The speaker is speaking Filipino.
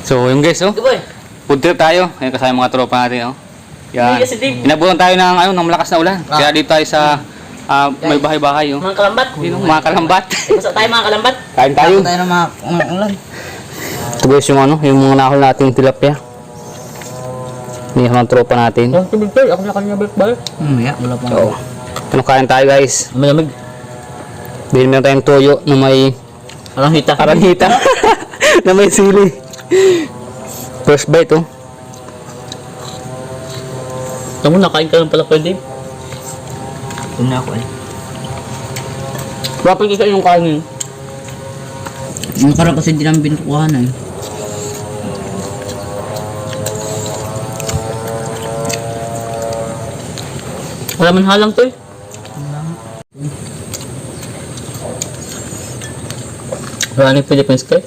So, yung guys, oh. Ito boy. Food trip tayo. Ayun kasama yung mga tropa natin, oh. Yan. Yes, Dave. Inabutan tayo ng malakas na ulan. Kaya dito tayo sa may bahay-bahay, oh. Mga kalambat. Mga kalambat. Basta tayo mga kalambat. Kain tayo. Tayo ng mga ulan. Ito guys, yung mga nahol nating tilapia. Hindi mga tropa natin. Ang tubig tayo. Ako na kanina balik. Yeah, wala pa. So, ano kain tayo guys? Malamig. Bilhin na tayong toyo na may Aranghita. aranghita. Na may sili. First bite, oh. Ito mo, nakain ka lang pala pwede. Doon na ako eh. Bakit isa yung kain yun? Yung karang kasi di namin binukuha na eh. Wala man halang to eh. Wala na yung Philippines kayo.